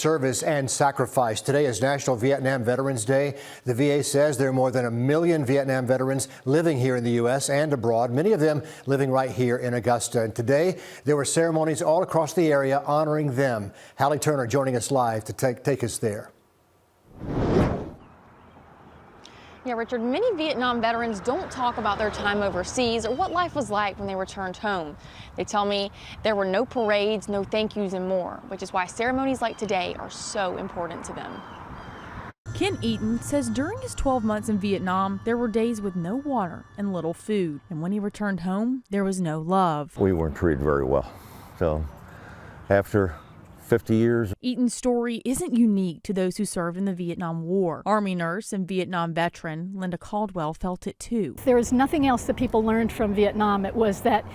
service and sacrifice. Today is National Vietnam Veterans Day. The VA says there are more than 1 million Vietnam veterans living here in the U.S. and abroad, many of them living right here in Augusta. And today there were ceremonies all across the area honoring them. Hallie Turner joining us live to take us there. Yeah, Richard, many Vietnam veterans don't talk about their time overseas or what life was like when they returned home. They tell me there were no parades, no thank yous, and more, which is why ceremonies like today are so important to them. Ken Eaton says during his 12 months in Vietnam, there were days with no water and little food. And when he returned home, there was no love. We weren't treated very well. So after 50 years. Eaton's story isn't unique to those who served in the Vietnam War. Army nurse and Vietnam veteran Linda Caldwell felt it too. There was nothing else that people learned from Vietnam. It was that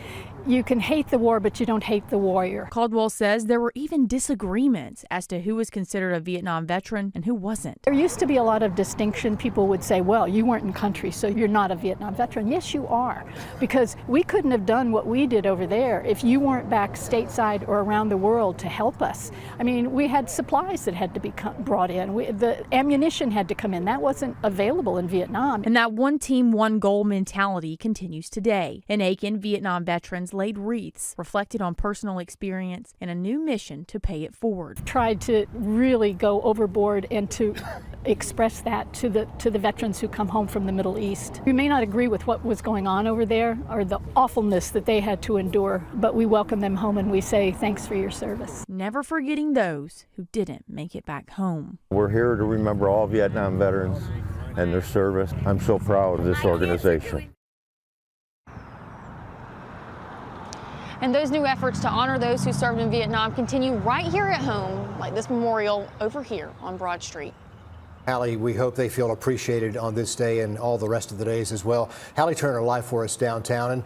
you can hate the war, but you don't hate the warrior. Caldwell says there were even disagreements as to who was considered a Vietnam veteran and who wasn't. There used to be a lot of distinction. People would say, well, you weren't in country, so you're not a Vietnam veteran. Yes, you are, because we couldn't have done what we did over there if you weren't back stateside or around the world to help us. I mean, we had supplies that had to be brought in. The ammunition had to come in. That wasn't available in Vietnam. And that one team, one goal mentality continues today. In Aiken, Vietnam veterans laid wreaths, reflected on personal experience, and a new mission to pay it forward. Tried to really go overboard and to express that to the veterans who come home from the Middle East. We may not agree with what was going on over there or the awfulness that they had to endure, but we welcome them home and we say thanks for your service. Never forgetting those who didn't make it back home. We're here to remember all Vietnam veterans and their service. I'm so proud of this organization. And those new efforts to honor those who served in Vietnam continue right here at home, like this memorial over here on Broad Street. Hallie, we hope they feel appreciated on this day and all the rest of the days as well. Hallie Turner live for us downtown. And